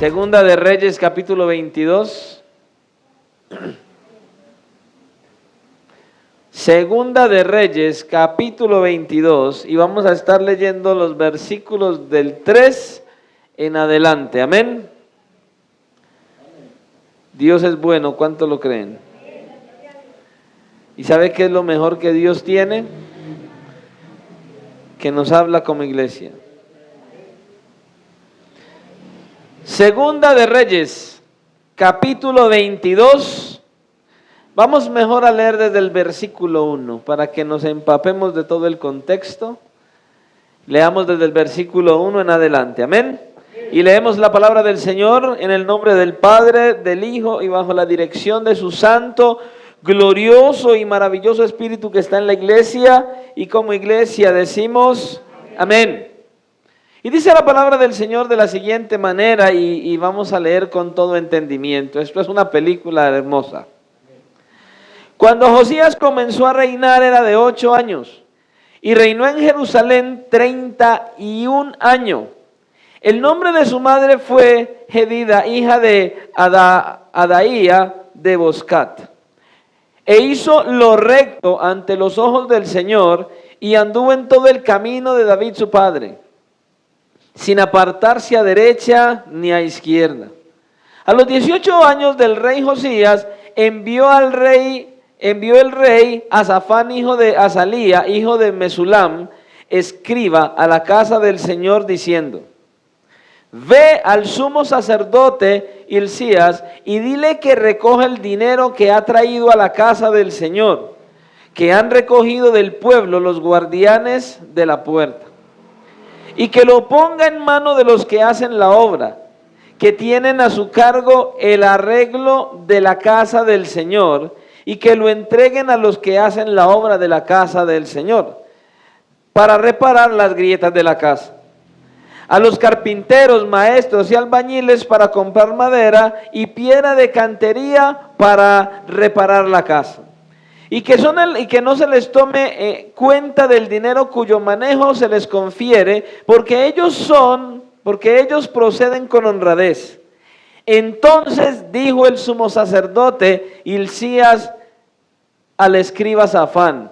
Segunda de Reyes, capítulo 22. Segunda de Reyes, capítulo 22. Y vamos a estar leyendo los versículos del 3 en adelante. Amén. Dios es bueno, ¿cuánto lo creen? ¿Y sabe qué es lo mejor que Dios tiene? Que nos habla como iglesia. Segunda de Reyes, capítulo 22. Vamos mejor a leer desde el versículo 1 para que nos empapemos de todo el contexto. Leamos desde el versículo 1 en adelante. Amén. Y leemos la palabra del Señor en el nombre del Padre, del Hijo y bajo la dirección de su santo, glorioso y maravilloso Espíritu que está en la iglesia. Y como iglesia decimos amén. Y dice la palabra del Señor de la siguiente manera, y vamos a leer con todo entendimiento. Esto es una película hermosa. Cuando Josías comenzó a reinar era de 8 años, y reinó en Jerusalén 31 años. El nombre de su madre fue Jedida, hija de Adaía de Boscat. E hizo lo recto ante los ojos del Señor, y anduvo en todo el camino de David su padre, sin apartarse a derecha ni a izquierda. A los 18 años del rey Josías, envió el rey a Safán, hijo de Azalía, hijo de Mesulam, escriba, a la casa del Señor, diciendo: ve al sumo sacerdote Hilcías y dile que recoja el dinero que ha traído a la casa del Señor, que han recogido del pueblo los guardianes de la puerta, y que lo ponga en mano de los que hacen la obra, que tienen a su cargo el arreglo de la casa del Señor, y que lo entreguen a los que hacen la obra de la casa del Señor, para reparar las grietas de la casa, a los carpinteros, maestros y albañiles para comprar madera y piedra de cantería para reparar la casa. Y que no se les tome cuenta del dinero cuyo manejo se les confiere, porque ellos proceden con honradez. Entonces dijo el sumo sacerdote Hilcías al escriba Safán: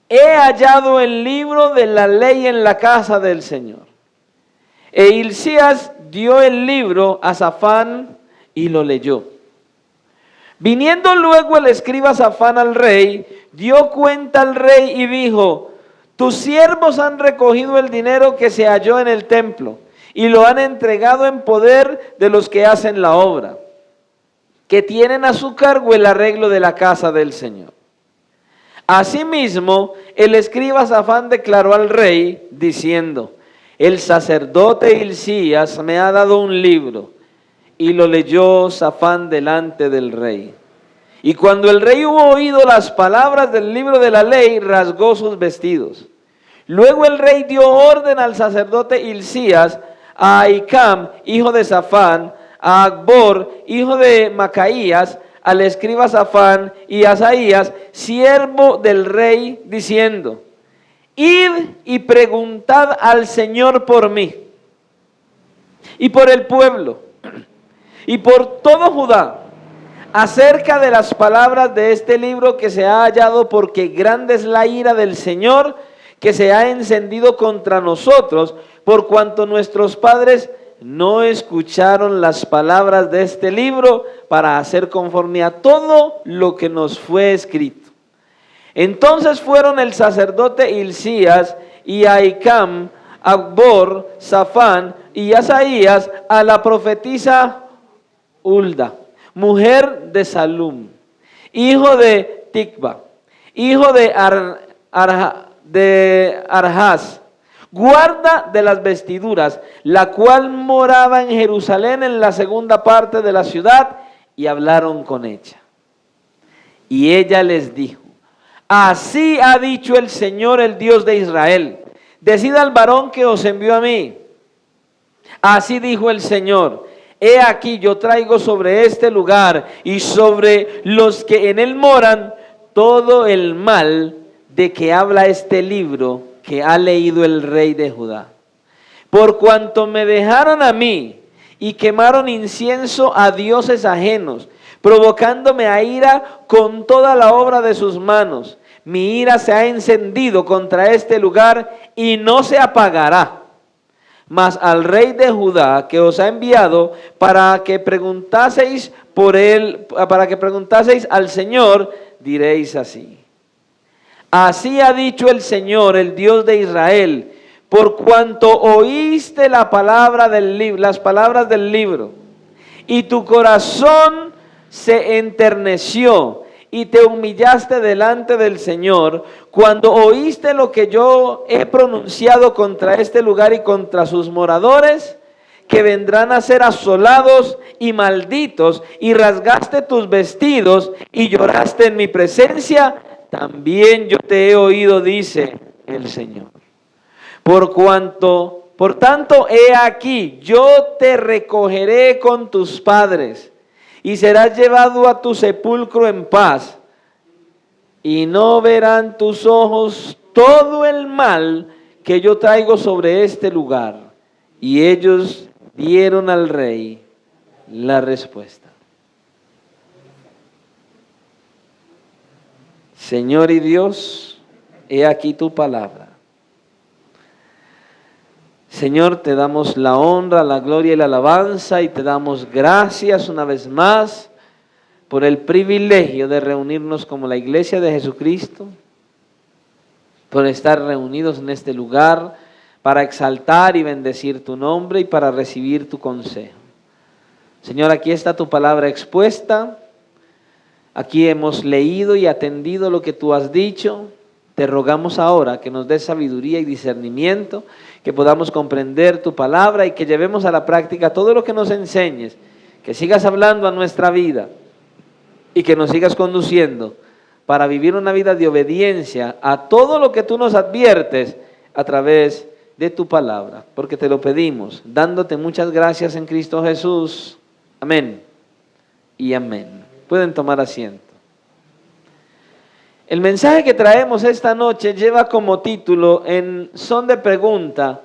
he hallado el libro de la ley en la casa del Señor. E Hilcías dio el libro a Safán y lo leyó. Viniendo luego el escriba Safán al rey, dio cuenta al rey y dijo: tus siervos han recogido el dinero que se halló en el templo y lo han entregado en poder de los que hacen la obra, que tienen a su cargo el arreglo de la casa del Señor. Asimismo, el escriba Safán declaró al rey, diciendo: el sacerdote Hilcías me ha dado un libro. Y lo leyó Safán delante del rey. Y cuando el rey hubo oído las palabras del libro de la ley, rasgó sus vestidos. Luego el rey dio orden al sacerdote Hilcías, a Ahicam, hijo de Safán, a Acbor, hijo de Macaías, al escriba Safán, y a Asaías, siervo del rey, diciendo: id y preguntad al Señor por mí, y por el pueblo, y por todo Judá, acerca de las palabras de este libro que se ha hallado, porque grande es la ira del Señor que se ha encendido contra nosotros, por cuanto nuestros padres no escucharon las palabras de este libro para hacer conforme a todo lo que nos fue escrito. Entonces fueron el sacerdote Hilcías y Ahicam, Acbor, Safán y Asaías a la profetisa Hulda, mujer de Salum, hijo de Tikva, hijo de Arhaz, guarda de las vestiduras, la cual moraba en Jerusalén en la segunda parte de la ciudad, y hablaron con ella. Y ella les dijo: así ha dicho el Señor, el Dios de Israel: decid al varón que os envió a mí. Así dijo el Señor: he aquí yo traigo sobre este lugar y sobre los que en él moran todo el mal de que habla este libro que ha leído el rey de Judá. Por cuanto me dejaron a mí y quemaron incienso a dioses ajenos, provocándome a ira con toda la obra de sus manos. Mi ira se ha encendido contra este lugar y no se apagará. Mas al rey de Judá que os ha enviado para que preguntaseis por él, para que preguntaseis al Señor, diréis así: así ha dicho el Señor, el Dios de Israel, por cuanto oíste la palabra las palabras del libro, y tu corazón se enterneció, y te humillaste delante del Señor, cuando oíste lo que yo he pronunciado contra este lugar y contra sus moradores, que vendrán a ser asolados y malditos, y rasgaste tus vestidos y lloraste en mi presencia, también yo te he oído, dice el Señor. Por tanto, he aquí, yo te recogeré con tus padres, y serás llevado a tu sepulcro en paz, y no verán tus ojos todo el mal que yo traigo sobre este lugar. Y ellos dieron al rey la respuesta: Señor y Dios, he aquí tu palabra. Señor, te damos la honra, la gloria y la alabanza, y te damos gracias una vez más por el privilegio de reunirnos como la iglesia de Jesucristo, por estar reunidos en este lugar para exaltar y bendecir tu nombre y para recibir tu consejo. Señor, aquí está tu palabra expuesta, aquí hemos leído y atendido lo que tú has dicho. Te rogamos ahora que nos des sabiduría y discernimiento, que podamos comprender tu palabra y que llevemos a la práctica todo lo que nos enseñes, que sigas hablando a nuestra vida y que nos sigas conduciendo para vivir una vida de obediencia a todo lo que tú nos adviertes a través de tu palabra, porque te lo pedimos, dándote muchas gracias en Cristo Jesús. Amén y amén. Pueden tomar asiento. El mensaje que traemos esta noche lleva como título, en son de pregunta: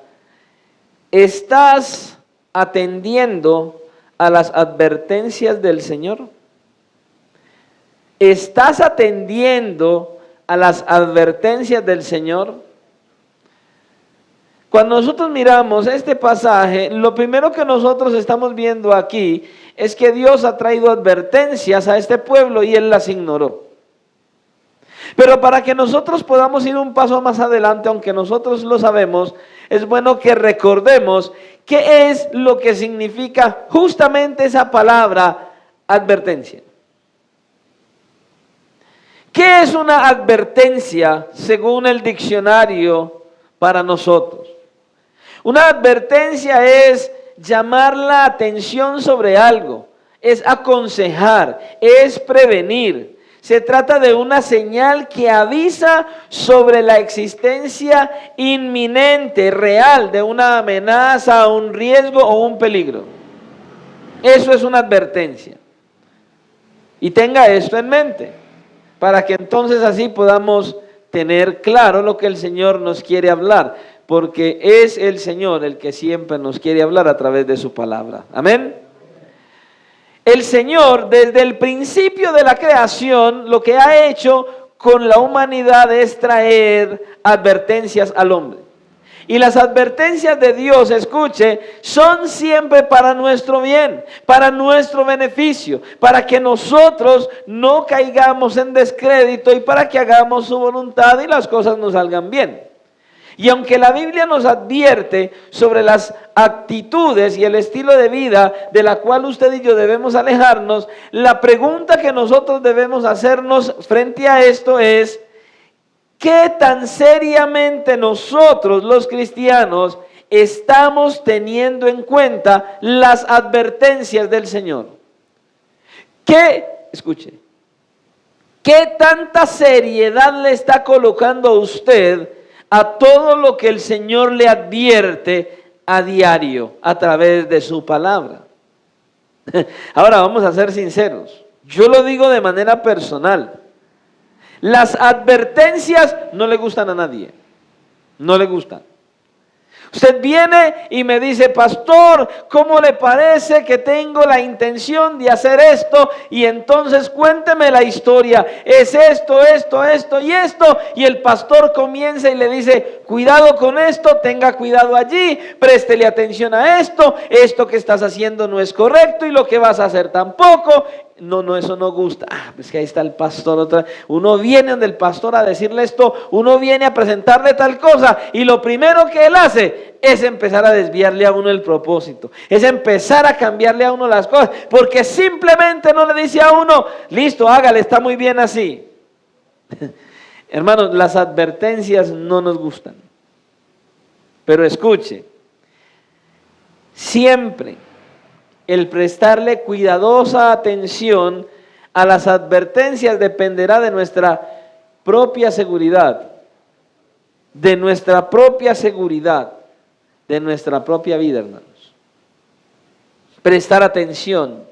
¿estás atendiendo a las advertencias del Señor? ¿Estás atendiendo a las advertencias del Señor? Cuando nosotros miramos este pasaje, lo primero que nosotros estamos viendo aquí es que Dios ha traído advertencias a este pueblo y Él las ignoró. Pero para que nosotros podamos ir un paso más adelante, aunque nosotros lo sabemos, es bueno que recordemos qué es lo que significa justamente esa palabra advertencia. ¿Qué es una advertencia según el diccionario para nosotros? Una advertencia es llamar la atención sobre algo, es aconsejar, es prevenir. Se trata de una señal que avisa sobre la existencia inminente, real, de una amenaza, un riesgo o un peligro. Eso es una advertencia. Y tenga esto en mente, para que entonces así podamos tener claro lo que el Señor nos quiere hablar, porque es el Señor el que siempre nos quiere hablar a través de su palabra. Amén. El Señor, desde el principio de la creación, lo que ha hecho con la humanidad es traer advertencias al hombre. Y las advertencias de Dios, escuche, son siempre para nuestro bien, para nuestro beneficio, para que nosotros no caigamos en descrédito y para que hagamos su voluntad y las cosas nos salgan bien. Y aunque la Biblia nos advierte sobre las actitudes y el estilo de vida de la cual usted y yo debemos alejarnos, la pregunta que nosotros debemos hacernos frente a esto es: ¿qué tan seriamente nosotros los cristianos estamos teniendo en cuenta las advertencias del Señor? Escuche, ¿qué tanta seriedad le está colocando a usted a todo lo que el Señor le advierte a diario a través de su palabra? Ahora vamos a ser sinceros, yo lo digo de manera personal. Las advertencias no le gustan a nadie, no le gustan. Usted viene y me dice, pastor, ¿cómo le parece que tengo la intención de hacer esto? Y entonces cuénteme la historia. Es esto, esto, esto y esto. Y el pastor comienza y le dice, cuidado con esto, tenga cuidado allí, préstele atención a esto que estás haciendo no es correcto y lo que vas a hacer tampoco. No, eso no gusta. Pues que ahí está el pastor. Uno viene donde el pastor a decirle esto, uno viene a presentarle tal cosa y lo primero que él hace es empezar a desviarle a uno el propósito, es empezar a cambiarle a uno las cosas, porque simplemente no le dice a uno, listo, hágale, está muy bien así. Hermanos, las advertencias no nos gustan, pero escuche, siempre el prestarle cuidadosa atención a las advertencias dependerá de nuestra propia seguridad, de nuestra propia seguridad, de nuestra propia vida, hermanos. Prestar atención.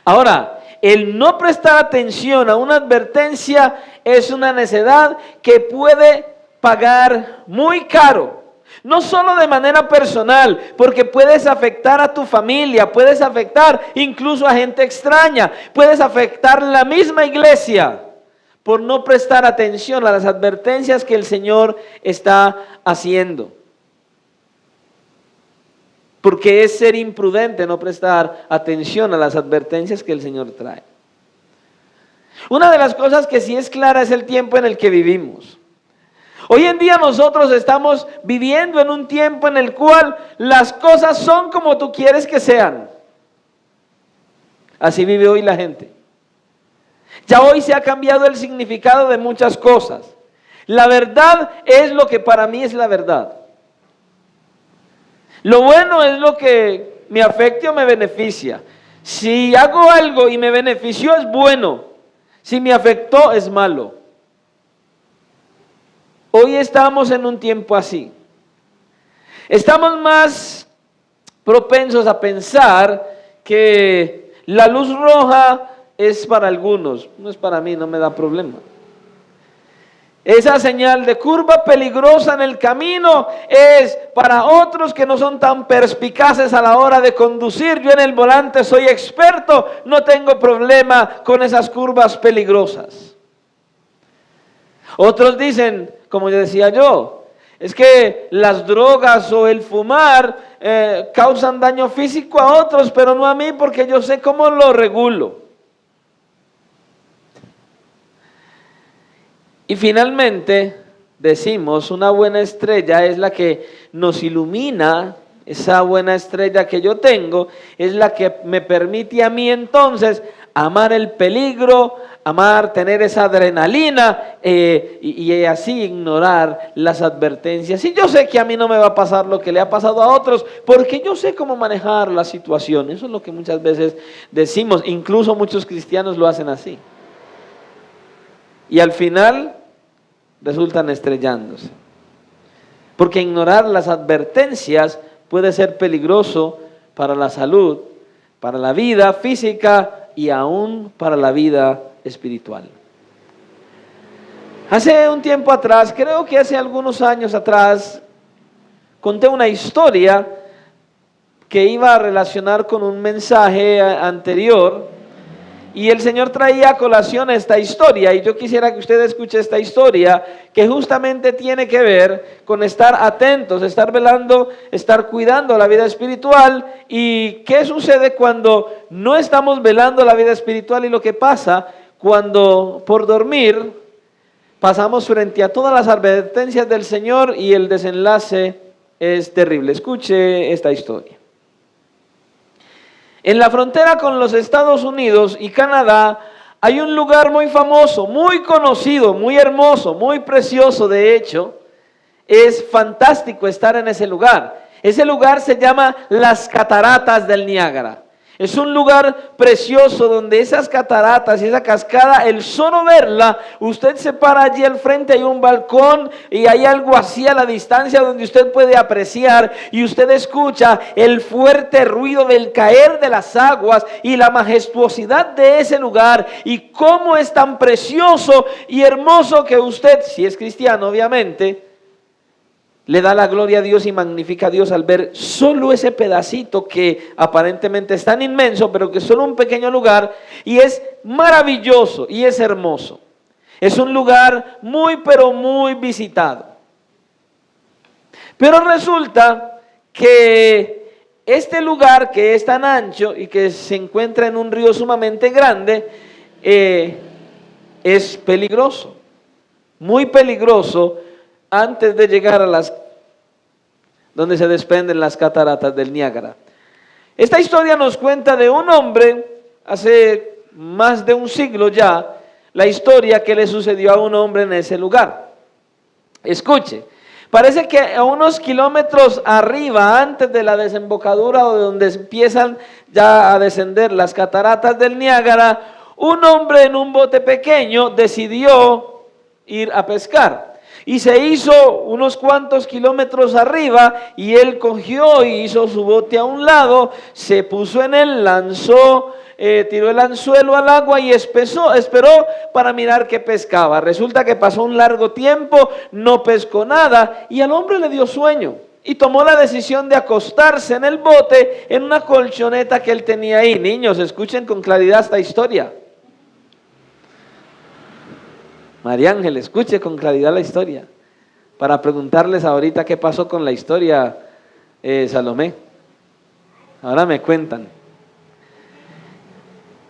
Ahora, el no prestar atención a una advertencia es una necedad que puede pagar muy caro. No solo de manera personal, porque puedes afectar a tu familia, puedes afectar incluso a gente extraña, puedes afectar la misma iglesia por no prestar atención a las advertencias que el Señor está haciendo. Porque es ser imprudente no prestar atención a las advertencias que el Señor trae. Una de las cosas que sí es clara es el tiempo en el que vivimos. Hoy en día nosotros estamos viviendo en un tiempo en el cual las cosas son como tú quieres que sean. Así vive hoy la gente. Ya hoy se ha cambiado el significado de muchas cosas. La verdad es lo que para mí es la verdad. Lo bueno es lo que me afecta o me beneficia. Si hago algo y me benefició es bueno. Si me afectó es malo. Hoy estamos en un tiempo así. Estamos más propensos a pensar que la luz roja es para algunos, no es para mí, no me da problema. Esa señal de curva peligrosa en el camino es para otros que no son tan perspicaces a la hora de conducir. Yo en el volante soy experto, no tengo problema con esas curvas peligrosas. Otros dicen, como decía yo, es que las drogas o el fumar causan daño físico a otros, pero no a mí porque yo sé cómo lo regulo. Y finalmente decimos, una buena estrella es la que nos ilumina, esa buena estrella que yo tengo es la que me permite a mí entonces amar el peligro, tener esa adrenalina y así ignorar las advertencias. Y yo sé que a mí no me va a pasar lo que le ha pasado a otros, porque yo sé cómo manejar la situación. Eso es lo que muchas veces decimos, incluso muchos cristianos lo hacen así. Y al final resultan estrellándose. Porque ignorar las advertencias puede ser peligroso para la salud, para la vida física y aún para la vida espiritual. Hace un tiempo atrás, creo que hace algunos años atrás, conté una historia que iba a relacionar con un mensaje anterior y el Señor traía a colación esta historia y yo quisiera que usted escuche esta historia que justamente tiene que ver con estar atentos, estar velando, estar cuidando la vida espiritual y qué sucede cuando no estamos velando la vida espiritual y lo que pasa cuando por dormir pasamos frente a todas las advertencias del Señor y el desenlace es terrible. Escuche esta historia. En la frontera con los Estados Unidos y Canadá hay un lugar muy famoso, muy conocido, muy hermoso, muy precioso. De hecho, es fantástico estar en ese lugar. Ese lugar se llama las Cataratas del Niágara. Es un lugar precioso donde esas cataratas y esa cascada, el solo verla, usted se para allí al frente, hay un balcón y hay algo así a la distancia donde usted puede apreciar y usted escucha el fuerte ruido del caer de las aguas y la majestuosidad de ese lugar y cómo es tan precioso y hermoso que usted, si es cristiano obviamente, le da la gloria a Dios y magnifica a Dios al ver solo ese pedacito que aparentemente es tan inmenso, pero que es solo un pequeño lugar, y es maravilloso y es hermoso. Es un lugar muy, pero muy visitado. Pero resulta que este lugar, que es tan ancho y que se encuentra en un río sumamente grande, es peligroso, muy peligroso, antes de llegar a donde se desprenden las cataratas del Niágara. Esta historia nos cuenta de un hombre, hace más de un siglo ya, la historia que le sucedió a un hombre en ese lugar. Escuche, parece que a unos kilómetros arriba, antes de la desembocadura o de donde empiezan ya a descender las cataratas del Niágara, un hombre en un bote pequeño decidió ir a pescar. Y se hizo unos cuantos kilómetros arriba y él cogió y hizo su bote a un lado, se puso en él, lanzó, tiró el anzuelo al agua y esperó para mirar qué pescaba. Resulta que pasó un largo tiempo, no pescó nada y al hombre le dio sueño. Y tomó la decisión de acostarse en el bote en una colchoneta que él tenía ahí. Niños, escuchen con claridad esta historia. María Ángel, escuche con claridad la historia, para preguntarles ahorita qué pasó con la historia, Salomé. Ahora me cuentan.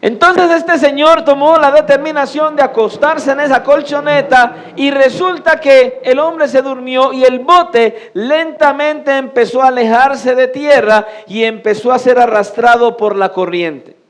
Entonces este señor tomó la determinación de acostarse en esa colchoneta y resulta que el hombre se durmió y el bote lentamente empezó a alejarse de tierra y empezó a ser arrastrado por la corriente.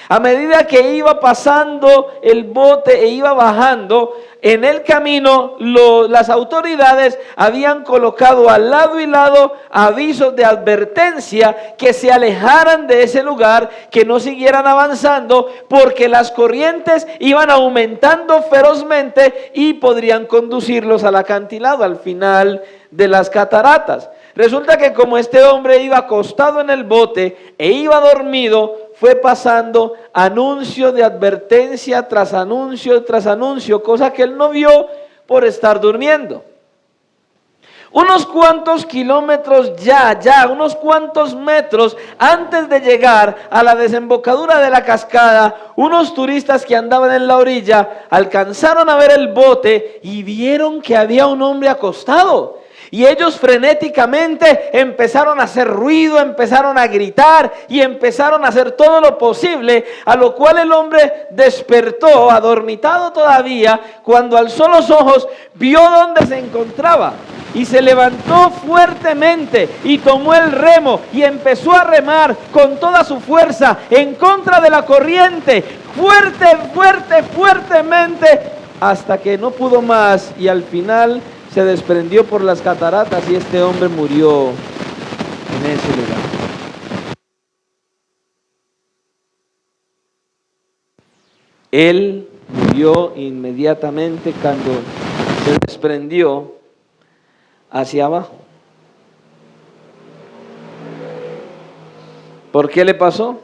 A medida que iba pasando el bote e iba bajando, en el camino las autoridades habían colocado al lado y lado avisos de advertencia que se alejaran de ese lugar, que no siguieran avanzando porque las corrientes iban aumentando ferozmente y podrían conducirlos al acantilado, al final de las cataratas. Resulta que como este hombre iba acostado en el bote e iba dormido, fue pasando anuncio de advertencia tras anuncio, cosa que él no vio por estar durmiendo. Unos cuantos kilómetros unos cuantos metros antes de llegar a la desembocadura de la cascada, unos turistas que andaban en la orilla alcanzaron a ver el bote y vieron que había un hombre acostado. Y ellos frenéticamente empezaron a hacer ruido, empezaron a gritar y empezaron a hacer todo lo posible, a lo cual el hombre despertó, adormitado todavía, cuando alzó los ojos, vio dónde se encontraba y se levantó fuertemente y tomó el remo y empezó a remar con toda su fuerza en contra de la corriente, fuertemente, hasta que no pudo más y al final se desprendió por las cataratas y este hombre murió en ese lugar. Él murió inmediatamente cuando se desprendió hacia abajo. ¿Por qué le pasó?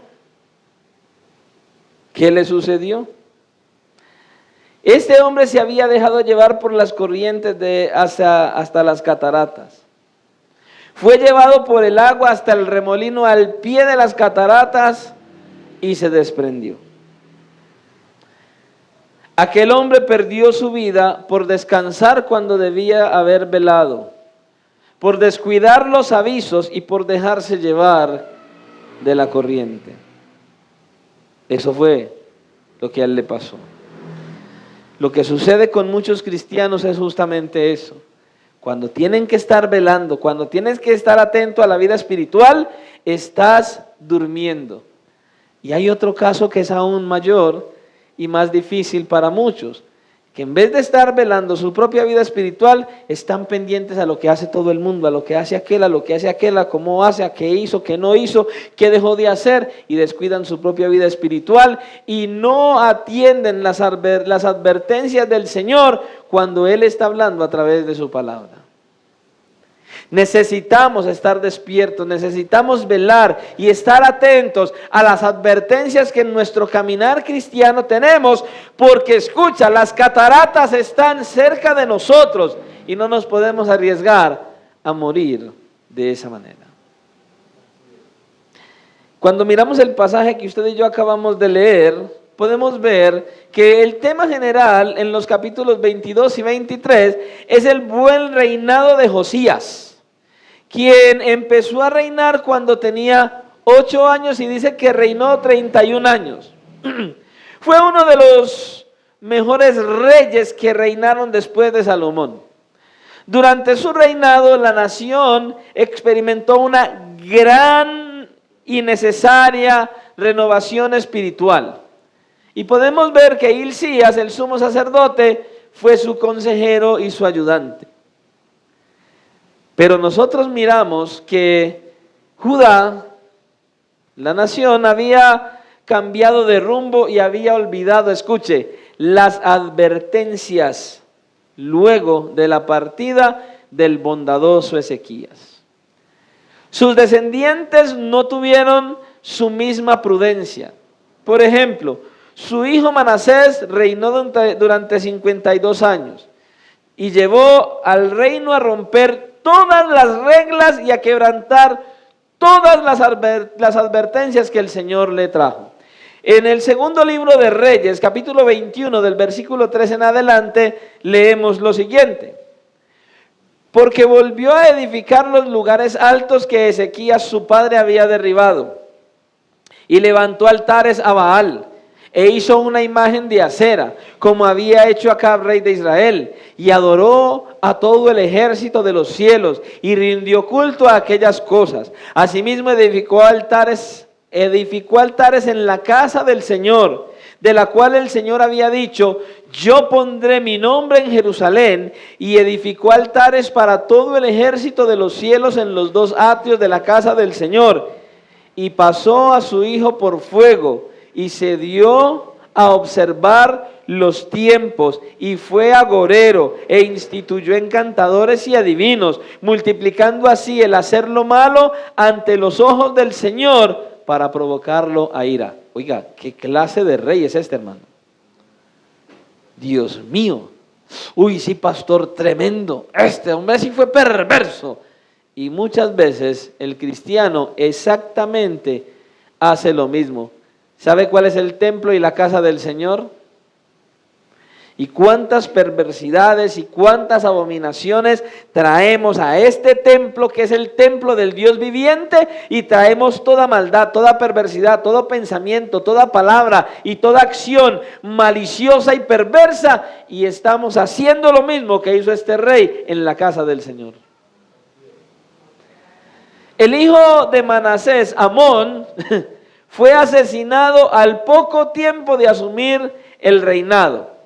¿Qué le sucedió? Este hombre se había dejado llevar por las corrientes hasta las cataratas. Fue llevado por el agua hasta el remolino al pie de las cataratas y se desprendió. Aquel hombre perdió su vida por descansar cuando debía haber velado, por descuidar los avisos y por dejarse llevar de la corriente. Eso fue lo que a él le pasó. Lo que sucede con muchos cristianos es justamente eso. Cuando tienen que estar velando, cuando tienes que estar atento a la vida espiritual, estás durmiendo. Y hay otro caso que es aún mayor y más difícil para muchos, que en vez de estar velando su propia vida espiritual, están pendientes a lo que hace todo el mundo, a lo que hace aquel, a cómo hace, a qué hizo, qué no hizo, qué dejó de hacer, y descuidan su propia vida espiritual y no atienden las advertencias del Señor cuando Él está hablando a través de su palabra. Necesitamos estar despiertos, necesitamos velar y estar atentos a las advertencias que en nuestro caminar cristiano tenemos, porque escucha, las cataratas están cerca de nosotros y no nos podemos arriesgar a morir de esa manera. Cuando miramos el pasaje que usted y yo acabamos de leer, podemos ver que el tema general en los capítulos 22 y 23 es el buen reinado de Josías, quien empezó a reinar cuando tenía 8 años y dice que reinó 31 años. Fue uno de los mejores reyes que reinaron después de Salomón. Durante su reinado, la nación experimentó una gran y necesaria renovación espiritual. Y podemos ver que Hilcías, el sumo sacerdote, fue su consejero y su ayudante. Pero nosotros miramos que Judá, la nación, había cambiado de rumbo y había olvidado, escuche, las advertencias luego de la partida del bondadoso Ezequías. Sus descendientes no tuvieron su misma prudencia. Por ejemplo, su hijo Manasés reinó durante 52 años y llevó al reino a romper todas las reglas y a quebrantar todas las advertencias que el Señor le trajo. En el segundo libro de Reyes, capítulo 21, del versículo 3 en adelante, leemos lo siguiente. Porque volvió a edificar los lugares altos que Ezequías su padre había derribado, y levantó altares a Baal, e hizo una imagen de acera, como había hecho Acab, rey de Israel, y adoró a todo el ejército de los cielos, y rindió culto a aquellas cosas. Asimismo edificó altares en la casa del Señor, de la cual el Señor había dicho: yo pondré mi nombre en Jerusalén, y edificó altares para todo el ejército de los cielos en los 2 atrios de la casa del Señor, y pasó a su hijo por fuego, y se dio a observar los tiempos, y fue agorero, e instituyó encantadores y adivinos, multiplicando así el hacer lo malo ante los ojos del Señor, para provocarlo a ira. Oiga, ¿qué clase de rey es este, hermano? Dios mío. Uy, sí, pastor, tremendo. Este hombre sí fue perverso. Y muchas veces el cristiano exactamente hace lo mismo. ¿Sabe cuál es el templo y la casa del Señor? Y cuántas perversidades y cuántas abominaciones traemos a este templo, que es el templo del Dios viviente, y traemos toda maldad, toda perversidad, todo pensamiento, toda palabra y toda acción maliciosa y perversa, y estamos haciendo lo mismo que hizo este rey en la casa del Señor. El hijo de Manasés, Amón, fue asesinado al poco tiempo de asumir el reinado.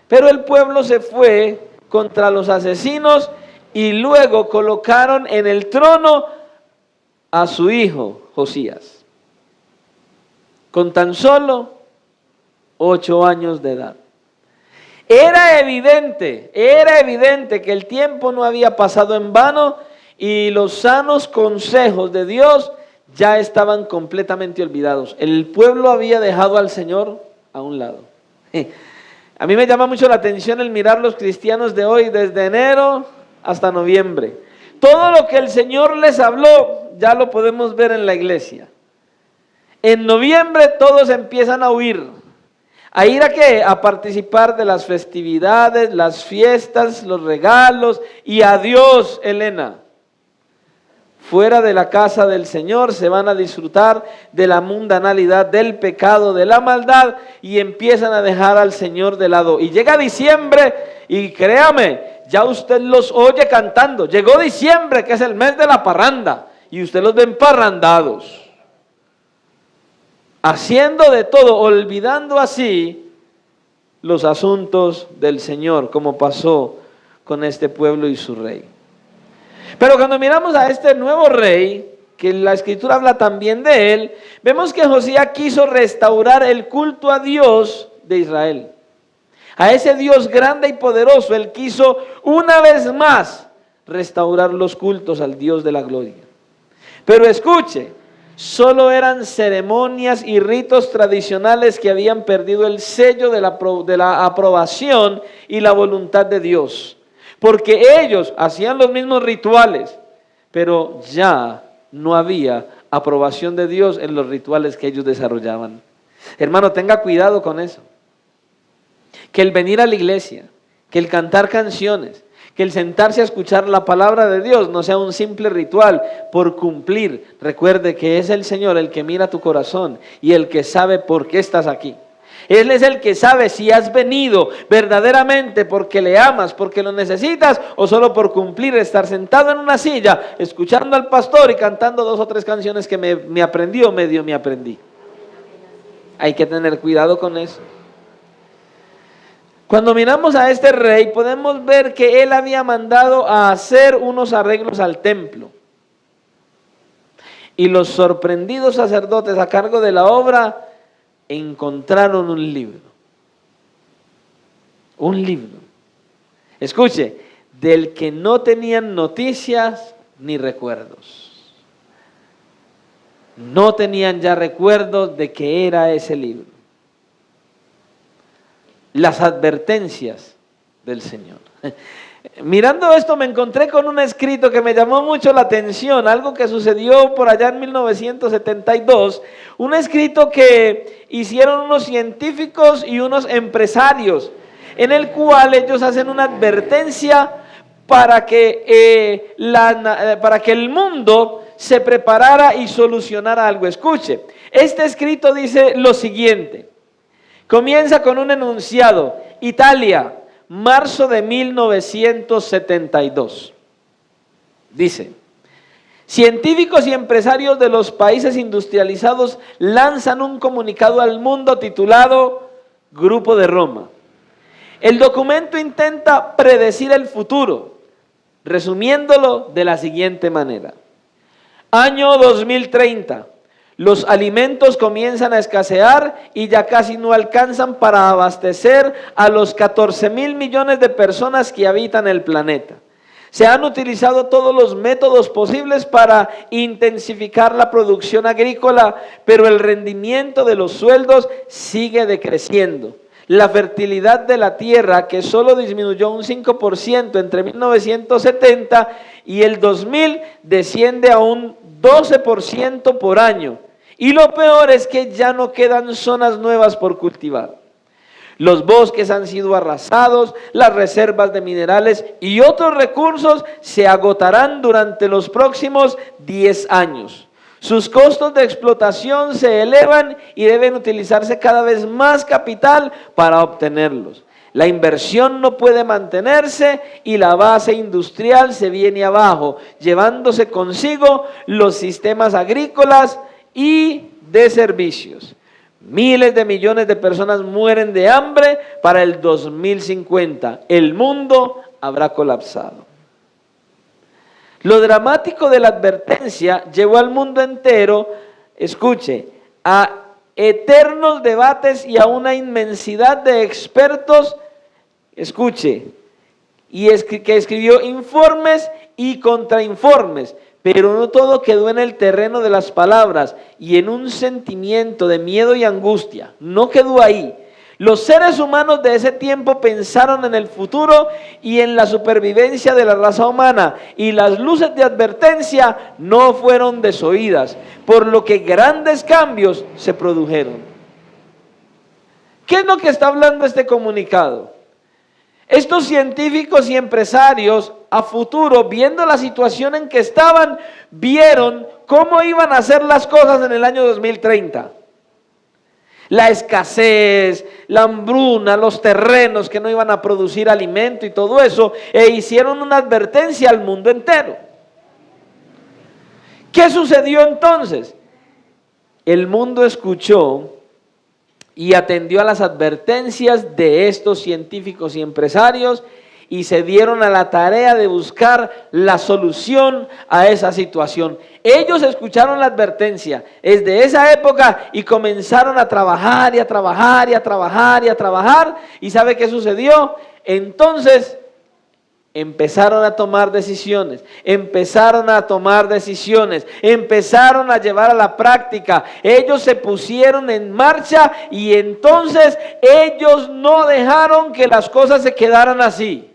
Pero el pueblo se fue contra los asesinos y luego colocaron en el trono a su hijo Josías, con tan solo 8 años de edad. Era evidente que el tiempo no había pasado en vano y los sanos consejos de Dios ya estaban completamente olvidados. El pueblo había dejado al Señor a un lado. A mí me llama mucho la atención el mirar los cristianos de hoy, desde enero hasta noviembre. Todo lo que el Señor les habló, ya lo podemos ver en la iglesia. En noviembre todos empiezan a huir. ¿A ir a qué? A participar de las festividades, las fiestas, los regalos, y adiós, Elena. Fuera de la casa del Señor se van a disfrutar de la mundanalidad, del pecado, de la maldad, y empiezan a dejar al Señor de lado. Y llega diciembre y créame, ya usted los oye cantando. Llegó diciembre, que es el mes de la parranda, y usted los ve emparrandados, haciendo de todo, olvidando así los asuntos del Señor, como pasó con este pueblo y su rey. Pero cuando miramos a este nuevo rey, que la Escritura habla también de él, vemos que Josías quiso restaurar el culto a Dios de Israel. A ese Dios grande y poderoso, él quiso una vez más restaurar los cultos al Dios de la gloria. Pero escuche, solo eran ceremonias y ritos tradicionales que habían perdido el sello de la aprobación y la voluntad de Dios. Porque ellos hacían los mismos rituales, pero ya no había aprobación de Dios en los rituales que ellos desarrollaban. Hermano, tenga cuidado con eso. Que el venir a la iglesia, que el cantar canciones, que el sentarse a escuchar la palabra de Dios no sea un simple ritual por cumplir. Recuerde que es el Señor el que mira tu corazón y el que sabe por qué estás aquí. Él es el que sabe si has venido verdaderamente porque le amas, porque lo necesitas, o solo por cumplir, estar sentado en una silla, escuchando al pastor y cantando 2 o 3 canciones que me aprendí o medio me aprendí. Hay que tener cuidado con eso. Cuando miramos a este rey, podemos ver que él había mandado a hacer unos arreglos al templo. Y los sorprendidos sacerdotes a cargo de la obra encontraron un libro. Un libro. Escuche, del que no tenían noticias ni recuerdos. No tenían ya recuerdos de que era ese libro. Las advertencias del Señor. Mirando esto me encontré con un escrito que me llamó mucho la atención, algo que sucedió por allá en 1972, un escrito que hicieron unos científicos y unos empresarios, en el cual ellos hacen una advertencia para que el mundo se preparara y solucionara algo. Escuche, este escrito dice lo siguiente. Comienza con un enunciado: Italia, marzo de 1972. Dice: científicos y empresarios de los países industrializados lanzan un comunicado al mundo titulado Grupo de Roma. El documento intenta predecir el futuro, resumiéndolo de la siguiente manera: año 2030. Los alimentos comienzan a escasear y ya casi no alcanzan para abastecer a los 14.000 millones de personas que habitan el planeta. Se han utilizado todos los métodos posibles para intensificar la producción agrícola, pero el rendimiento de los sueldos sigue decreciendo. La fertilidad de la tierra, que solo disminuyó un 5% entre 1970 y el 2000, desciende a un 12% por año. Y lo peor es que ya no quedan zonas nuevas por cultivar. Los bosques han sido arrasados, las reservas de minerales y otros recursos se agotarán durante los próximos 10 años. Sus costos de explotación se elevan y deben utilizarse cada vez más capital para obtenerlos. La inversión no puede mantenerse y la base industrial se viene abajo, llevándose consigo los sistemas agrícolas y de servicios. Miles de millones de personas mueren de hambre para el 2050. El mundo habrá colapsado. Lo dramático de la advertencia llevó al mundo entero, escuche, a eternos debates y a una inmensidad de expertos, escuche, que escribió informes y contrainformes. Pero no todo quedó en el terreno de las palabras y en un sentimiento de miedo y angustia. No quedó ahí. Los seres humanos de ese tiempo pensaron en el futuro y en la supervivencia de la raza humana, y las luces de advertencia no fueron desoídas, por lo que grandes cambios se produjeron. ¿Qué es lo que está hablando este comunicado? Estos científicos y empresarios a futuro, viendo la situación en que estaban, vieron cómo iban a hacer las cosas en el año 2030. La escasez, la hambruna, los terrenos que no iban a producir alimento y todo eso, e hicieron una advertencia al mundo entero. ¿Qué sucedió entonces? El mundo escuchó y atendió a las advertencias de estos científicos y empresarios y se dieron a la tarea de buscar la solución a esa situación. Ellos escucharon la advertencia desde esa época y comenzaron a trabajar y a trabajar y a trabajar y a trabajar. ¿Y sabe qué sucedió? Entonces empezaron a tomar decisiones, empezaron a llevar a la práctica. Ellos se pusieron en marcha y entonces ellos no dejaron que las cosas se quedaran así.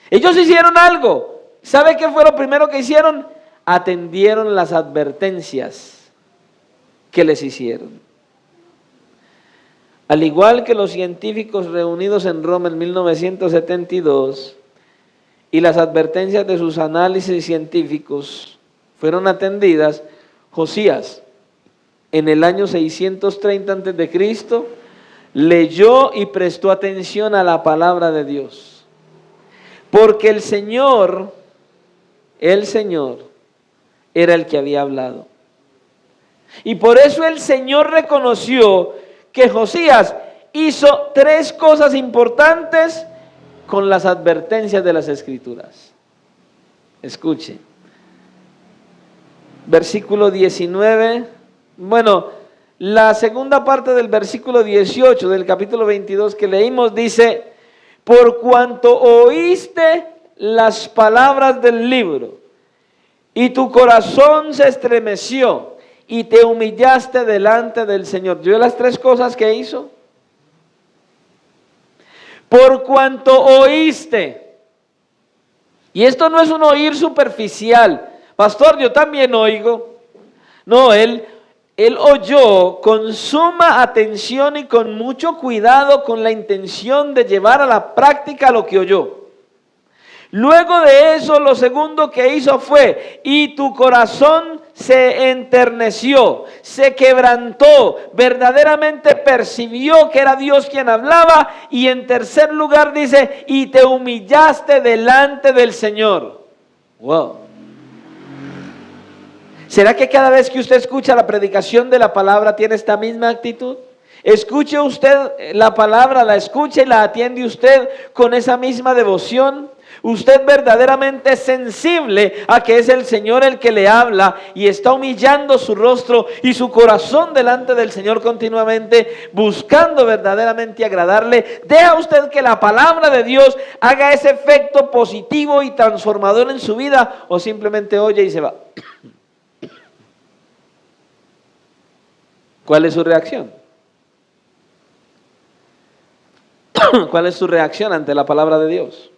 Ellos hicieron algo. ¿Sabe qué fue lo primero que hicieron? atendieron las advertencias que les hicieron. Al igual que los científicos reunidos en Roma en 1972 y las advertencias de sus análisis científicos fueron atendidas, Josías en el año 630 a.C. leyó y prestó atención a la palabra de Dios. Porque el Señor era el que había hablado. Y por eso el Señor reconoció que Josías hizo 3 cosas importantes con las advertencias de las Escrituras. Escuche. Versículo 19. Bueno, la segunda parte del versículo 18 del capítulo 22 que leímos dice: por cuanto oíste las palabras del libro y tu corazón se estremeció y te humillaste delante del Señor. ¿Vio las 3 cosas que hizo? Por cuanto oíste. Y esto no es un oír superficial. Pastor, yo también oigo. No, él oyó con suma atención y con mucho cuidado, con la intención de llevar a la práctica lo que oyó. Luego de eso, lo segundo que hizo fue: y tu corazón se enterneció, se quebrantó, verdaderamente percibió que era Dios quien hablaba. Y en tercer lugar dice: y te humillaste delante del Señor. Wow. ¿Será que cada vez que usted escucha la predicación de la palabra tiene esta misma actitud? Escuche usted la palabra, la escucha y la atiende usted con esa misma devoción. Usted verdaderamente es sensible a que es el Señor el que le habla y está humillando su rostro y su corazón delante del Señor continuamente, buscando verdaderamente agradarle. ¿Deja usted que la palabra de Dios haga ese efecto positivo y transformador en su vida, o simplemente oye y se va? ¿Cuál es su reacción? ¿Cuál es su reacción ante la palabra de Dios?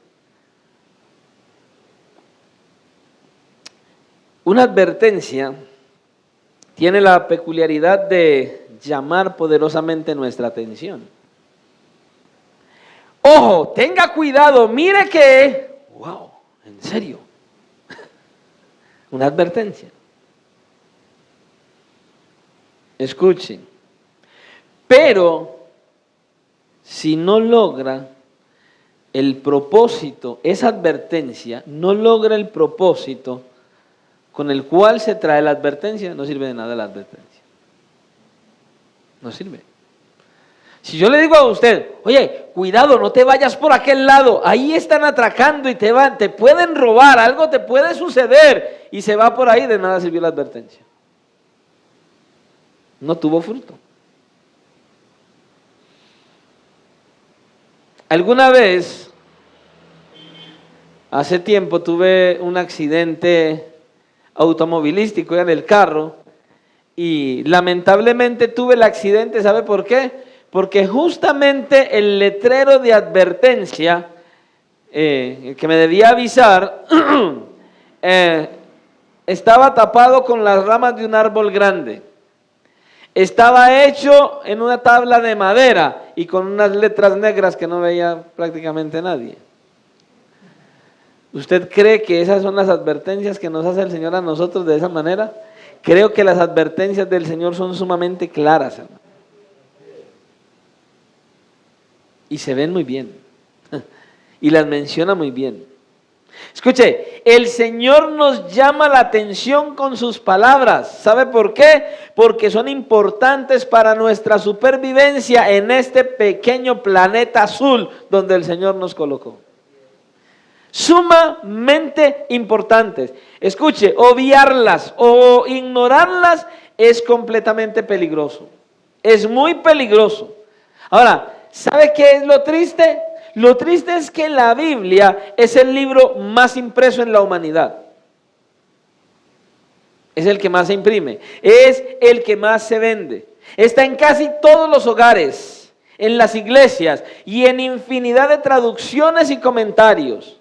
Una advertencia tiene la peculiaridad de llamar poderosamente nuestra atención. Ojo, tenga cuidado, mire que, wow, en serio, una advertencia. Escuchen, pero si no logra el propósito, esa advertencia no logra el propósito con el cual se trae la advertencia, no sirve de nada la advertencia. No sirve. Si yo le digo a usted: oye, cuidado, no te vayas por aquel lado, ahí están atracando y te pueden robar, algo te puede suceder, y se va por ahí, de nada sirvió la advertencia. No tuvo fruto. Alguna vez, hace tiempo, tuve un accidente automovilístico en el carro y lamentablemente tuve el accidente. ¿Sabe por qué? Porque justamente el letrero de advertencia que me debía avisar estaba tapado con las ramas de un árbol grande. Estaba hecho en una tabla de madera y con unas letras negras que no veía prácticamente nadie. ¿Usted cree que esas son las advertencias que nos hace el Señor a nosotros de esa manera? Creo que las advertencias del Señor son sumamente claras, hermano. Y se ven muy bien. Y las menciona muy bien. Escuche, el Señor nos llama la atención con sus palabras. ¿Sabe por qué? Porque son importantes para nuestra supervivencia en este pequeño planeta azul donde el Señor nos colocó. Sumamente importantes. Escuche, obviarlas o ignorarlas es completamente peligroso. Es muy peligroso. Ahora, ¿sabe qué es lo triste? Lo triste es que la Biblia es el libro más impreso en la humanidad. Es el que más se imprime. Es el que más se vende. Está en casi todos los hogares, en las iglesias y en infinidad de traducciones y comentarios.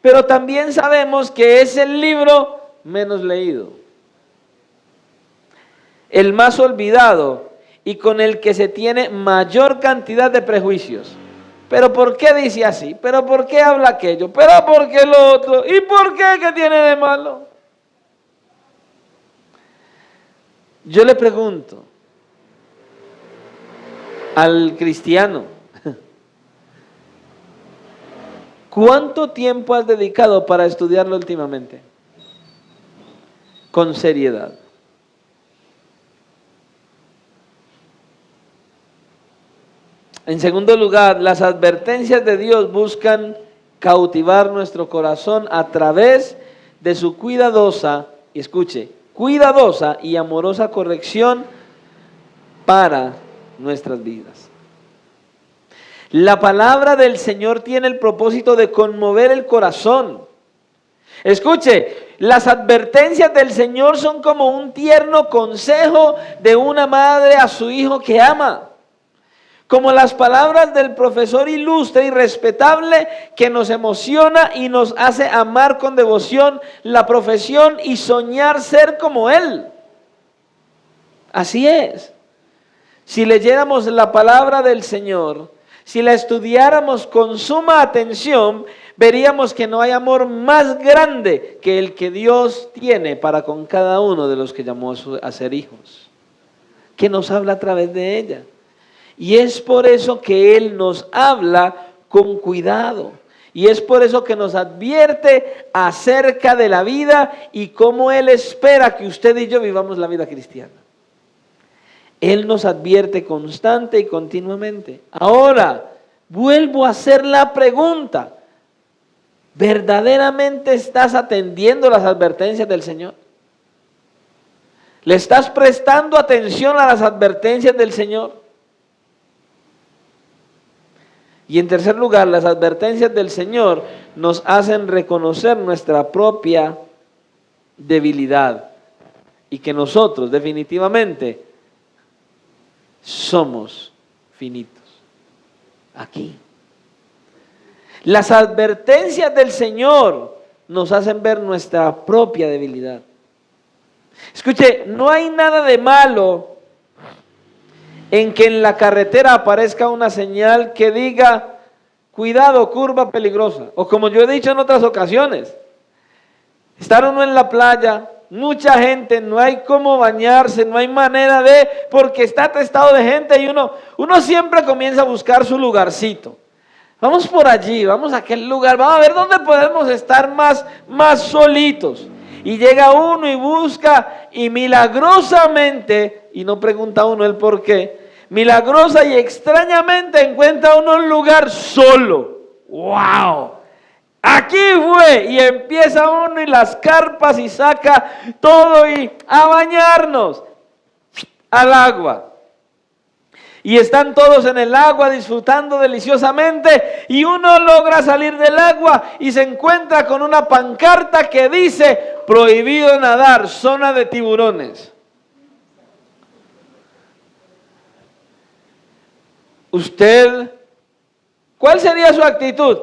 Pero también sabemos que es el libro menos leído, el más olvidado y con el que se tiene mayor cantidad de prejuicios. ¿Pero por qué dice así? ¿Pero por qué habla aquello? ¿Pero por qué lo otro? ¿Y por qué? ¿Qué tiene de malo? Yo le pregunto al cristiano, ¿cuánto tiempo has dedicado para estudiarlo últimamente? Con seriedad. En segundo lugar, las advertencias de Dios buscan cautivar nuestro corazón a través de su cuidadosa, y escuche, cuidadosa y amorosa corrección para nuestras vidas. La palabra del Señor tiene el propósito de conmover el corazón. Escuche, las advertencias del Señor son como un tierno consejo de una madre a su hijo que ama. Como las palabras del profesor ilustre y respetable que nos emociona y nos hace amar con devoción la profesión y soñar ser como él. Así es. Si leyéramos la palabra del Señor, si la estudiáramos con suma atención, veríamos que no hay amor más grande que el que Dios tiene para con cada uno de los que llamó a ser hijos, que nos habla a través de ella. Y es por eso que Él nos habla con cuidado. Y es por eso que nos advierte acerca de la vida y cómo Él espera que usted y yo vivamos la vida cristiana. Él nos advierte constante y continuamente. Ahora, vuelvo a hacer la pregunta. ¿Verdaderamente estás atendiendo las advertencias del Señor? ¿Le estás prestando atención a las advertencias del Señor? Y en tercer lugar, las advertencias del Señor nos hacen reconocer nuestra propia debilidad y que nosotros definitivamente somos finitos. Aquí. Las advertencias del Señor nos hacen ver nuestra propia debilidad. Escuche, no hay nada de malo en que en la carretera aparezca una señal que diga, cuidado, curva peligrosa. O como yo he dicho en otras ocasiones, estar uno en la playa, mucha gente, no hay cómo bañarse, no hay manera de, porque está atestado de gente y uno siempre comienza a buscar su lugarcito. Vamos por allí, vamos a aquel lugar, vamos a ver dónde podemos estar más solitos. Y llega uno y busca y milagrosamente, y no pregunta uno el por qué, milagrosa y extrañamente encuentra uno un lugar solo. ¡Wow! Aquí fue, y empieza uno y las carpas y saca todo y a bañarnos al agua. Y están todos en el agua disfrutando deliciosamente y uno logra salir del agua y se encuentra con una pancarta que dice prohibido nadar, zona de tiburones. Usted, ¿cuál sería su actitud?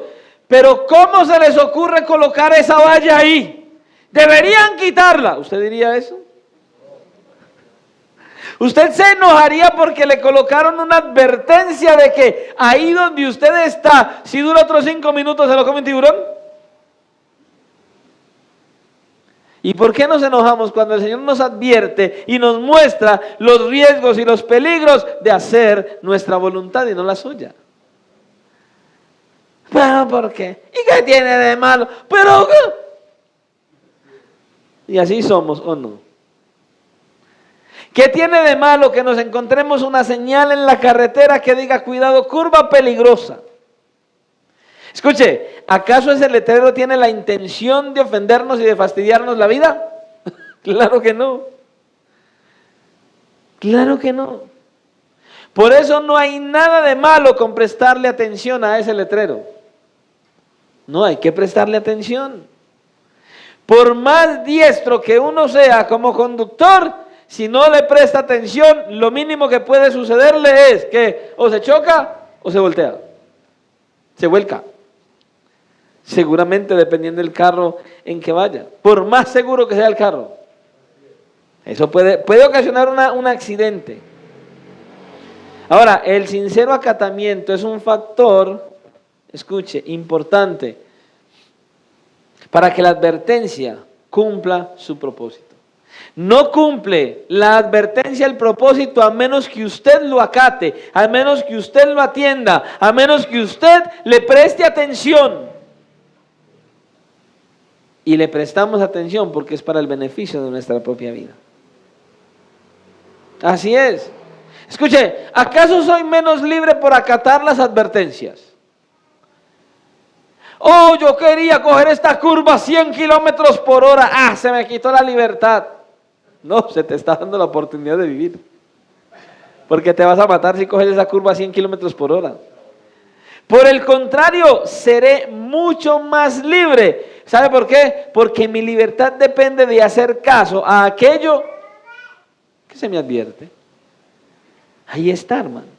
Pero ¿cómo se les ocurre colocar esa valla ahí? Deberían quitarla. ¿Usted diría eso? Usted se enojaría porque le colocaron una advertencia de que ahí donde usted está, si dura otros 5 minutos se lo come un tiburón. ¿Y por qué nos enojamos cuando el Señor nos advierte y nos muestra los riesgos y los peligros de hacer nuestra voluntad y no la suya? ¿Pero por qué? ¿Y qué tiene de malo? ¿Pero qué? Y así somos, ¿o no? ¿Qué tiene de malo que nos encontremos una señal en la carretera que diga cuidado, curva peligrosa? Escuche, ¿acaso ese letrero tiene la intención de ofendernos y de fastidiarnos la vida? Claro que no. Claro que no. Por eso no hay nada de malo con prestarle atención a ese letrero. No, hay que prestarle atención. Por más diestro que uno sea como conductor, si no le presta atención, lo mínimo que puede sucederle es que o se choca o se voltea, se vuelca. Seguramente dependiendo del carro en que vaya. Por más seguro que sea el carro. Eso puede ocasionar un accidente. Ahora, el sincero acatamiento es un factor, escuche, importante para que la advertencia cumpla su propósito. No cumple la advertencia el propósito a menos que usted lo acate, a menos que usted lo atienda, a menos que usted le preste atención. Y le prestamos atención porque es para el beneficio de nuestra propia vida. Así es. Escuche, ¿acaso soy menos libre por acatar las advertencias? Oh, yo quería coger esta curva a 100 kilómetros por hora. Ah, se me quitó la libertad. No, se te está dando la oportunidad de vivir. Porque te vas a matar si coges esa curva a 100 kilómetros por hora. Por el contrario, seré mucho más libre. ¿Sabe por qué? Porque mi libertad depende de hacer caso a aquello que se me advierte. Ahí está, hermano.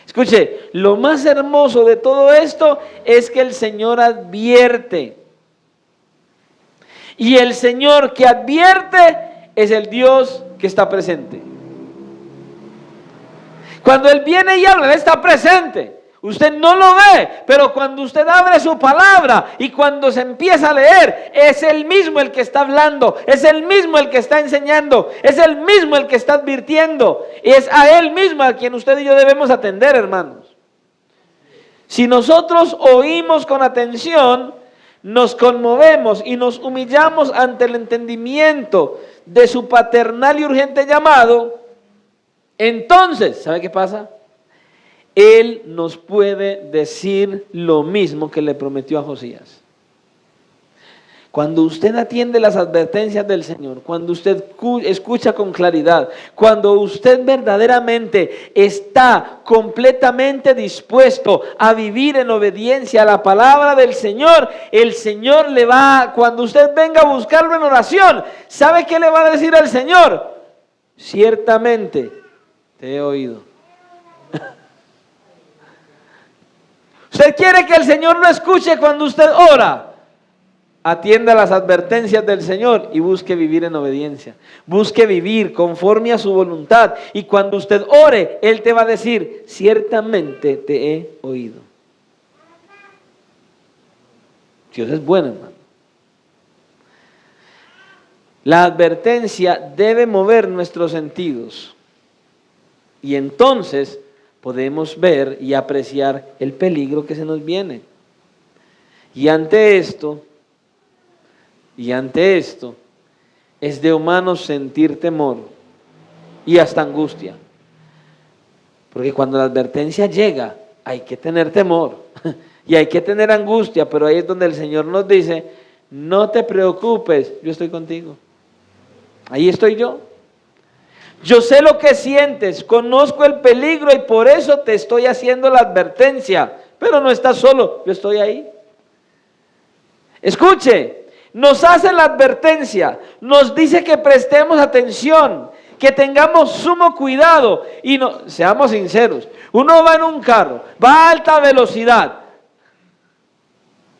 Escuche, lo más hermoso de todo esto es que el Señor advierte. Y el Señor que advierte es el Dios que está presente. Cuando Él viene y habla, Él está presente. Usted no lo ve, pero cuando usted abre su palabra y cuando se empieza a leer, es Él mismo el que está hablando, es Él mismo el que está enseñando, es Él mismo el que está advirtiendo, y es a Él mismo a quien usted y yo debemos atender, hermanos. Si nosotros oímos con atención, nos conmovemos y nos humillamos ante el entendimiento de su paternal y urgente llamado, entonces, ¿sabe qué pasa? Él nos puede decir lo mismo que le prometió a Josías. Cuando usted atiende las advertencias del Señor, cuando usted escucha con claridad, cuando usted verdaderamente está completamente dispuesto a vivir en obediencia a la palabra del Señor, el Señor le va, cuando usted venga a buscarlo en oración, ¿sabe qué le va a decir al Señor? Ciertamente te he oído. Usted quiere que el Señor lo escuche cuando usted ora. Atienda las advertencias del Señor y busque vivir en obediencia. Busque vivir conforme a su voluntad. Y cuando usted ore, Él te va a decir, ciertamente te he oído. Dios es bueno, hermano. La advertencia debe mover nuestros sentidos. Y entonces podemos ver y apreciar el peligro que se nos viene. Y ante esto, es de humanos sentir temor y hasta angustia. Porque cuando la advertencia llega, hay que tener temor y hay que tener angustia, pero ahí es donde el Señor nos dice, no te preocupes, yo estoy contigo. Ahí estoy yo. Yo sé lo que sientes, conozco el peligro y por eso te estoy haciendo la advertencia. Pero no estás solo, yo estoy ahí. Escuche, nos hace la advertencia, nos dice que prestemos atención, que tengamos sumo cuidado y no, seamos sinceros. Uno va en un carro, va a alta velocidad,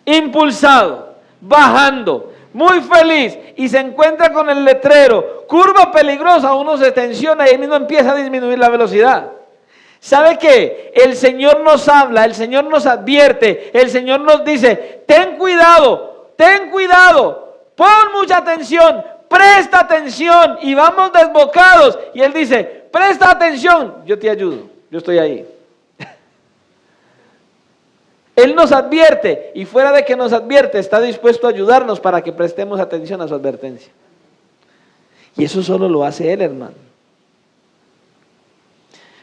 impulsado, bajando, muy feliz y se encuentra con el letrero, curva peligrosa, uno se tensiona y ahí mismo empieza a disminuir la velocidad. ¿Sabe qué? El Señor nos habla, el Señor nos advierte, el Señor nos dice, ten cuidado, pon mucha atención, presta atención y vamos desbocados. Y Él dice, presta atención, yo te ayudo, yo estoy ahí. Él nos advierte y fuera de que nos advierte, está dispuesto a ayudarnos para que prestemos atención a su advertencia. Y eso solo lo hace Él, hermano.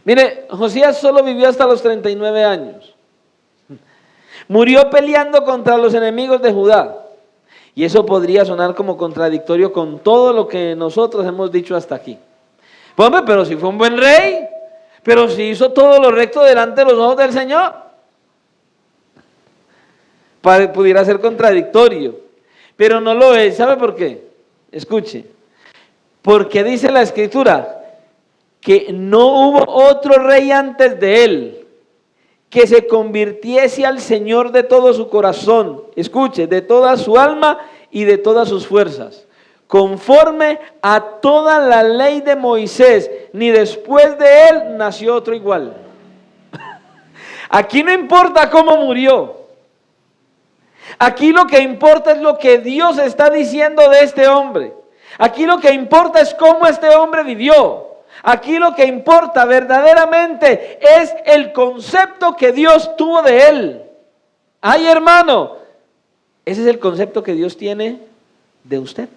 Mire, Josías solo vivió hasta los 39 años. Murió peleando contra los enemigos de Judá. Y eso podría sonar como contradictorio con todo lo que nosotros hemos dicho hasta aquí. Hombre, pero si fue un buen rey, pero si hizo todo lo recto delante de los ojos del Señor. Pudiera ser contradictorio, pero no lo es. ¿Sabe por qué? Escuche, porque dice la Escritura que no hubo otro rey antes de él que se convirtiese al Señor de todo su corazón, escuche, de toda su alma y de todas sus fuerzas, conforme a toda la ley de Moisés, ni después de él nació otro igual. Aquí no importa cómo murió. Aquí lo que importa es lo que Dios está diciendo de este hombre. Aquí lo que importa es cómo este hombre vivió. Aquí lo que importa verdaderamente es el concepto que Dios tuvo de él. Ay, hermano, ese es el concepto que Dios tiene de usted.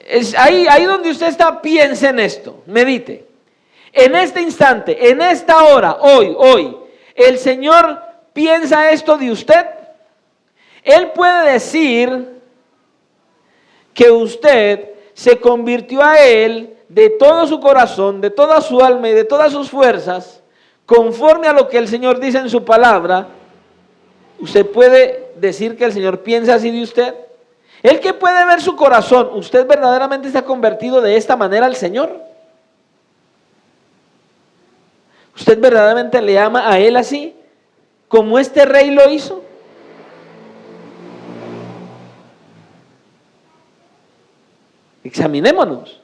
Es ahí donde usted está, piense en esto, medite. En este instante, en esta hora, hoy, el Señor piensa esto de usted. Él puede decir que usted se convirtió a Él de todo su corazón, de toda su alma y de todas sus fuerzas, conforme a lo que el Señor dice en su palabra. Usted puede decir que el Señor piensa así de usted. Él que puede ver su corazón, ¿usted verdaderamente se ha convertido de esta manera al Señor? ¿Usted verdaderamente le ama a Él así, como este rey lo hizo? Examinémonos.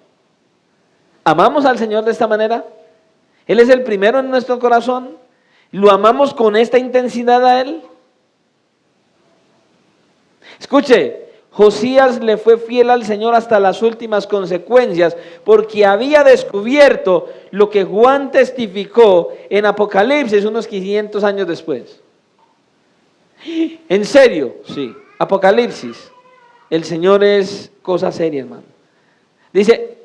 ¿Amamos al Señor de esta manera? Él es el primero en nuestro corazón. ¿Lo amamos con esta intensidad a Él? Escuche, Josías le fue fiel al Señor hasta las últimas consecuencias, porque había descubierto lo que Juan testificó en Apocalipsis unos 500 años después. ¿En serio? Sí. Apocalipsis. El Señor es cosa seria, hermano. Dice,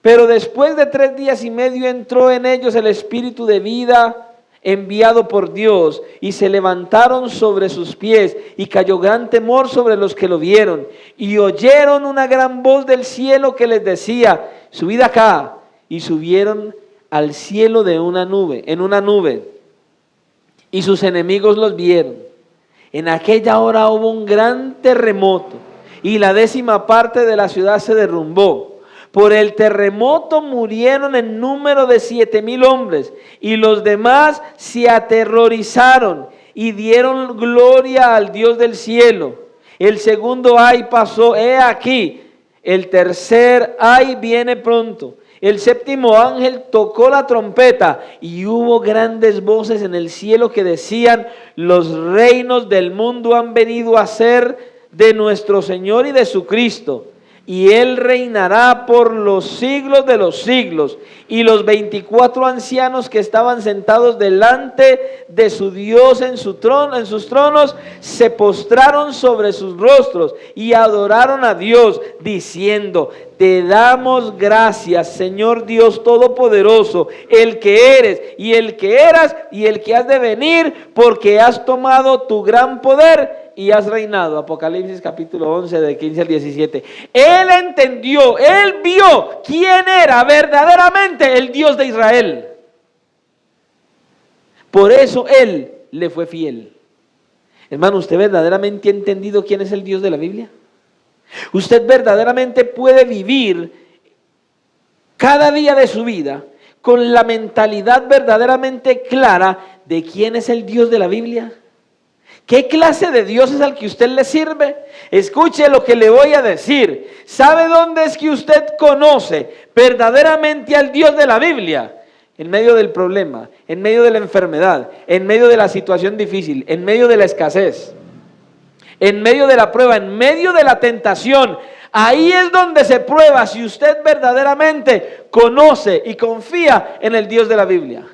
pero después de 3 días y medio entró en ellos el espíritu de vida enviado por Dios, y se levantaron sobre sus pies, y cayó gran temor sobre los que lo vieron, y oyeron una gran voz del cielo que les decía, subid acá, y subieron al cielo en una nube, y sus enemigos los vieron. En aquella hora hubo un gran terremoto, y la 10ª parte de la ciudad se derrumbó. Por el terremoto murieron en número de 7,000 hombres, y los demás se aterrorizaron y dieron gloria al Dios del cielo. El segundo ay pasó, he aquí, el tercer ay viene pronto. El 7º ángel tocó la trompeta, y hubo grandes voces en el cielo que decían, los reinos del mundo han venido a ser de nuestro Señor y de su Cristo, y Él reinará por los siglos de los siglos. Y los 24 ancianos que estaban sentados delante de su Dios en sus tronos, se postraron sobre sus rostros y adoraron a Dios, diciendo, te damos gracias, Señor Dios Todopoderoso, el que eres y el que eras y el que has de venir, porque has tomado tu gran poder y has reinado. Apocalipsis capítulo 11 de 15 al 17. Él entendió, él vio quién era verdaderamente el Dios de Israel. Por eso él le fue fiel. Hermano, ¿usted verdaderamente ha entendido quién es el Dios de la Biblia? ¿Usted verdaderamente puede vivir cada día de su vida con la mentalidad verdaderamente clara de quién es el Dios de la Biblia? ¿Qué clase de Dios es al que usted le sirve? Escuche lo que le voy a decir. ¿Sabe dónde es que usted conoce verdaderamente al Dios de la Biblia? En medio del problema, en medio de la enfermedad, en medio de la situación difícil, en medio de la escasez, en medio de la prueba, en medio de la tentación. Ahí es donde se prueba si usted verdaderamente conoce y confía en el Dios de la Biblia.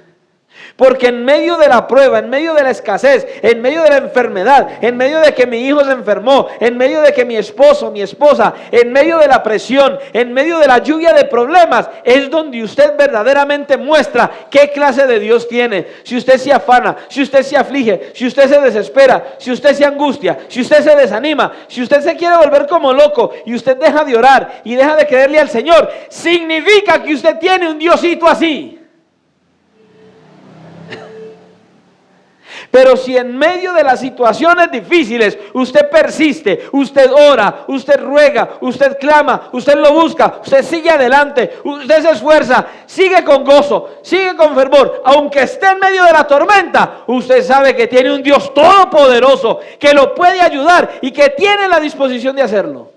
Porque en medio de la prueba, en medio de la escasez, en medio de la enfermedad, en medio de que mi hijo se enfermó, en medio de que mi esposo, mi esposa, en medio de la presión, en medio de la lluvia de problemas, es donde usted verdaderamente muestra qué clase de Dios tiene. Si usted se afana, si usted se aflige, si usted se desespera, si usted se angustia, si usted se desanima, si usted se quiere volver como loco y usted deja de orar y deja de creerle al Señor, significa que usted tiene un Diosito así. Pero si en medio de las situaciones difíciles usted persiste, usted ora, usted ruega, usted clama, usted lo busca, usted sigue adelante, usted se esfuerza, sigue con gozo, sigue con fervor, aunque esté en medio de la tormenta, usted sabe que tiene un Dios todopoderoso que lo puede ayudar y que tiene la disposición de hacerlo.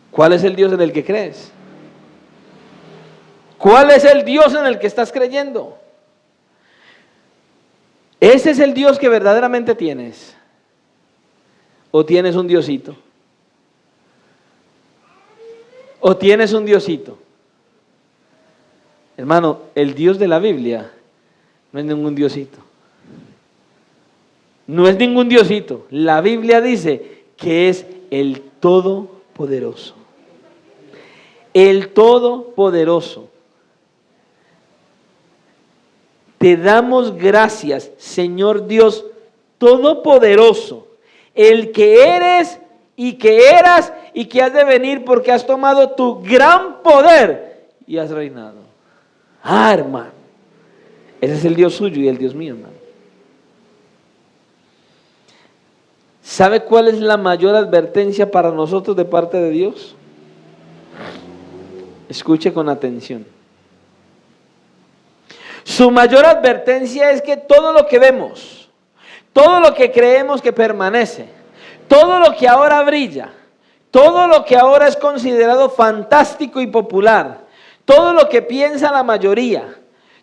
¿Cuál es el Dios en el que crees? ¿Cuál es el Dios en el que estás creyendo? ¿Ese es el Dios que verdaderamente tienes? ¿O tienes un diosito? ¿O tienes un diosito? Hermano, el Dios de la Biblia no es ningún diosito. No es ningún diosito. La Biblia dice que es el Todopoderoso. El Todopoderoso. Te damos gracias, Señor Dios Todopoderoso, el que eres y que eras y que has de venir, porque has tomado tu gran poder y has reinado. Hermano, ese es el Dios suyo y el Dios mío, hermano. ¿Sabe cuál es la mayor advertencia para nosotros de parte de Dios? Escuche con atención. Su mayor advertencia es que todo lo que vemos, todo lo que creemos que permanece, todo lo que ahora brilla, todo lo que ahora es considerado fantástico y popular, todo lo que piensa la mayoría,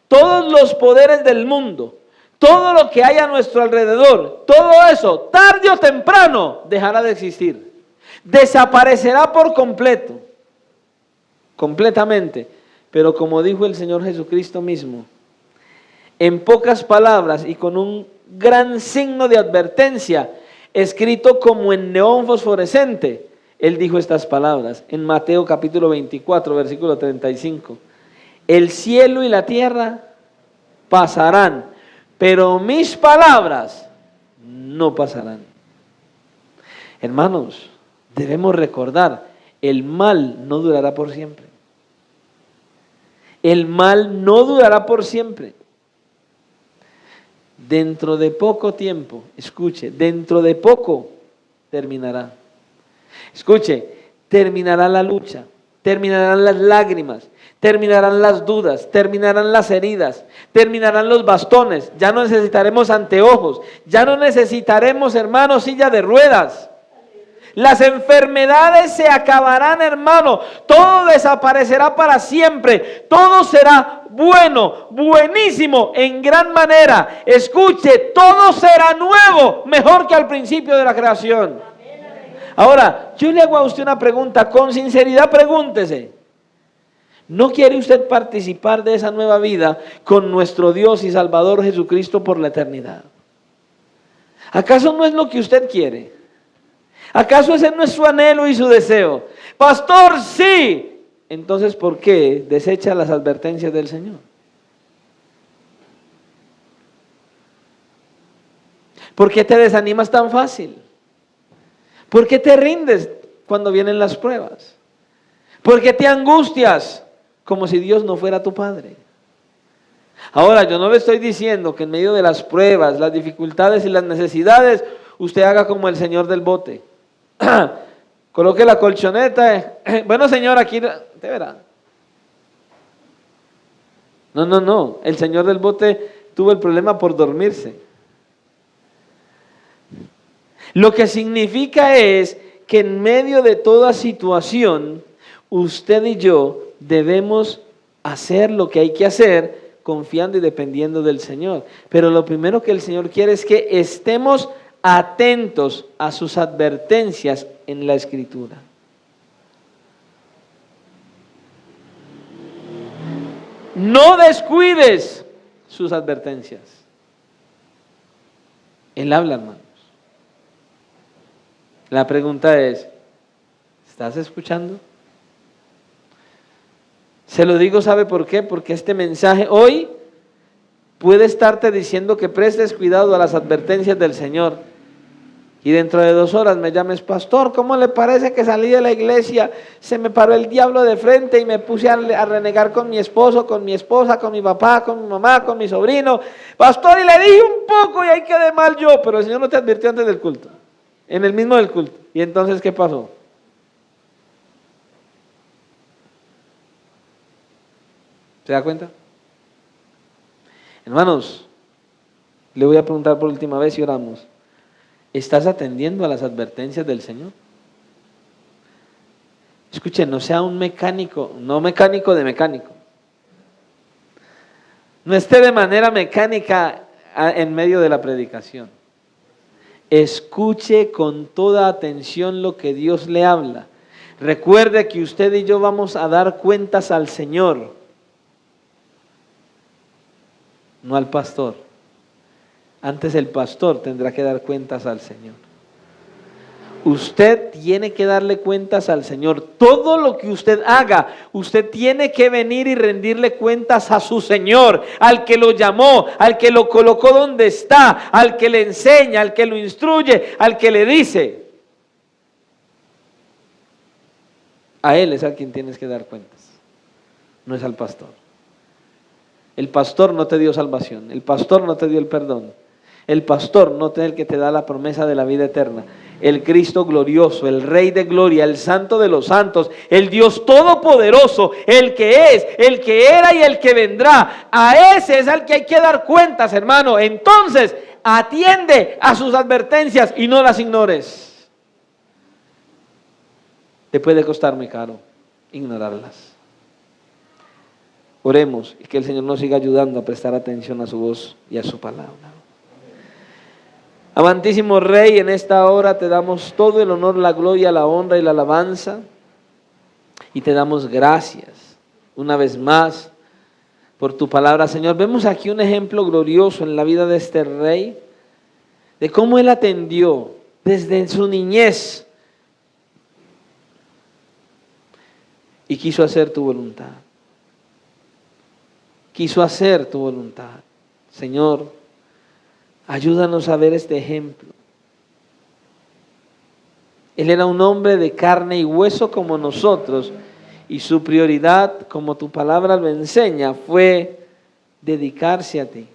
todos los poderes del mundo, todo lo que hay a nuestro alrededor, todo eso, tarde o temprano, dejará de existir. Desaparecerá por completo, completamente. Pero como dijo el Señor Jesucristo mismo, en pocas palabras y con un gran signo de advertencia, escrito como en neón fosforescente, Él dijo estas palabras en Mateo capítulo 24, versículo 35. El cielo y la tierra pasarán, pero mis palabras no pasarán. Hermanos, debemos recordar, el mal no durará por siempre. El mal no durará por siempre. Dentro de poco tiempo, escuche, dentro de poco terminará. Escuche, terminará la lucha, terminarán las lágrimas, terminarán las dudas, terminarán las heridas, terminarán los bastones, ya no necesitaremos anteojos, ya no necesitaremos, hermanos, silla de ruedas. Las enfermedades se acabarán, hermano, todo desaparecerá para siempre, todo será bueno, buenísimo, en gran manera. Escuche, todo será nuevo, mejor que al principio de la creación. Ahora, yo le hago a usted una pregunta, con sinceridad pregúntese, ¿no quiere usted participar de esa nueva vida con nuestro Dios y Salvador Jesucristo por la eternidad? ¿Acaso no es lo que usted quiere? ¿Acaso ese no es su anhelo y su deseo? Pastor, sí. Entonces, ¿por qué desecha las advertencias del Señor? ¿Por qué te desanimas tan fácil? ¿Por qué te rindes cuando vienen las pruebas? ¿Por qué te angustias como si Dios no fuera tu Padre? Ahora, yo no le estoy diciendo que en medio de las pruebas, las dificultades y las necesidades, usted haga como el señor del bote. Coloque la colchoneta. Bueno, señor, aquí te verá. No. El señor del bote tuvo el problema por dormirse. Lo que significa es que en medio de toda situación, usted y yo debemos hacer lo que hay que hacer, confiando y dependiendo del Señor. Pero lo primero que el Señor quiere es que estemos atentos a sus advertencias en la Escritura. No descuides sus advertencias. Él habla, hermanos. La pregunta es, ¿estás escuchando? Se lo digo, ¿sabe por qué? Porque este mensaje hoy puede estarte diciendo que prestes cuidado a las advertencias del Señor. Y dentro de 2 horas me llames, pastor, ¿cómo le parece que salí de la iglesia? Se me paró el diablo de frente y me puse a renegar con mi esposo, con mi esposa, con mi papá, con mi mamá, con mi sobrino. Pastor, y le dije un poco y ahí quedé mal yo, pero el Señor no te advirtió antes del culto, en el mismo del culto. ¿Y entonces qué pasó? ¿Se da cuenta? Hermanos, le voy a preguntar por última vez y oramos. ¿Estás atendiendo a las advertencias del Señor? Escuchen, no sea un mecánico, no mecánico de mecánico. No esté de manera mecánica en medio de la predicación. Escuche con toda atención lo que Dios le habla. Recuerde que usted y yo vamos a dar cuentas al Señor, no al pastor. Antes el pastor tendrá que dar cuentas al Señor. Usted tiene que darle cuentas al Señor. Todo lo que usted haga, usted tiene que venir y rendirle cuentas a su Señor, al que lo llamó, al que lo colocó donde está, al que le enseña, al que lo instruye, al que le dice. A Él es a quien tienes que dar cuentas, no es al pastor. El pastor no te dio salvación, el pastor no te dio el perdón, el pastor no es el que te da la promesa de la vida eterna. El Cristo glorioso, el Rey de gloria, el Santo de los santos, el Dios todopoderoso, el que es, el que era y el que vendrá, a ese es al que hay que dar cuentas, hermano. Entonces, atiende a sus advertencias y no las ignores. Te puede costar muy caro ignorarlas. Oremos y que el Señor nos siga ayudando a prestar atención a su voz y a su palabra. Amantísimo Rey, en esta hora te damos todo el honor, la gloria, la honra y la alabanza, y te damos gracias una vez más por tu palabra, Señor. Vemos aquí un ejemplo glorioso en la vida de este Rey, de cómo Él atendió desde su niñez y quiso hacer tu voluntad. Quiso hacer tu voluntad. Señor, ayúdanos a ver este ejemplo. Él era un hombre de carne y hueso como nosotros, y su prioridad, como tu palabra lo enseña, fue dedicarse a ti,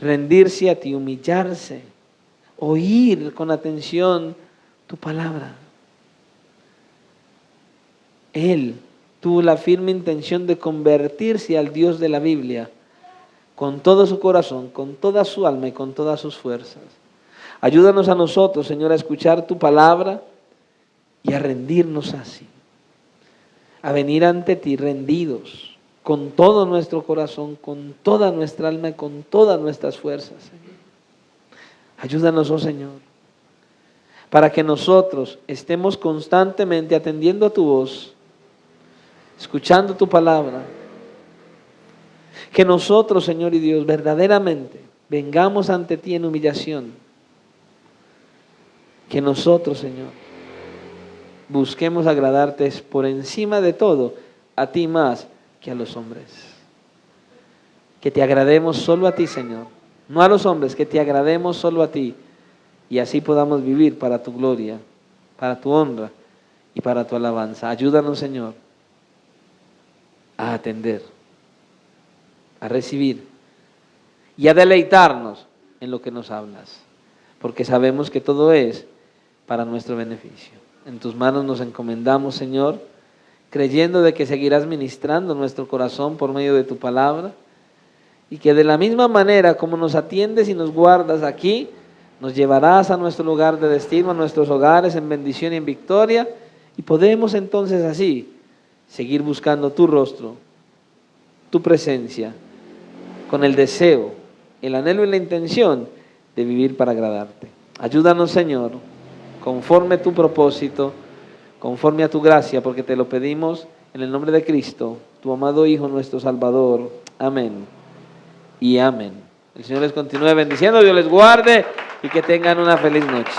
rendirse a ti, humillarse, oír con atención tu palabra. Él tuvo la firme intención de convertirse al Dios de la Biblia con todo su corazón, con toda su alma y con todas sus fuerzas. Ayúdanos a nosotros, Señor, a escuchar tu palabra y a rendirnos así, a venir ante ti rendidos con todo nuestro corazón, con toda nuestra alma y con todas nuestras fuerzas, Señor. Ayúdanos, oh Señor, para que nosotros estemos constantemente atendiendo a tu voz, escuchando tu palabra. Que nosotros, Señor y Dios, verdaderamente vengamos ante ti en humillación. Que nosotros, Señor, busquemos agradarte por encima de todo, a ti más que a los hombres. Que te agrademos solo a ti, Señor, no a los hombres, que te agrademos solo a ti, y así podamos vivir para tu gloria, para tu honra y para tu alabanza. Ayúdanos, Señor, a atender, a recibir y a deleitarnos en lo que nos hablas, porque sabemos que todo es para nuestro beneficio. En tus manos nos encomendamos, Señor, creyendo de que seguirás ministrando nuestro corazón por medio de tu palabra, y que de la misma manera como nos atiendes y nos guardas aquí, nos llevarás a nuestro lugar de destino, a nuestros hogares en bendición y en victoria, y podemos entonces así seguir buscando tu rostro, tu presencia, con el deseo, el anhelo y la intención de vivir para agradarte. Ayúdanos, Señor, conforme a tu propósito, conforme a tu gracia, porque te lo pedimos en el nombre de Cristo, tu amado Hijo, nuestro Salvador. Amén y amén. El Señor les continúe bendiciendo, Dios les guarde y que tengan una feliz noche.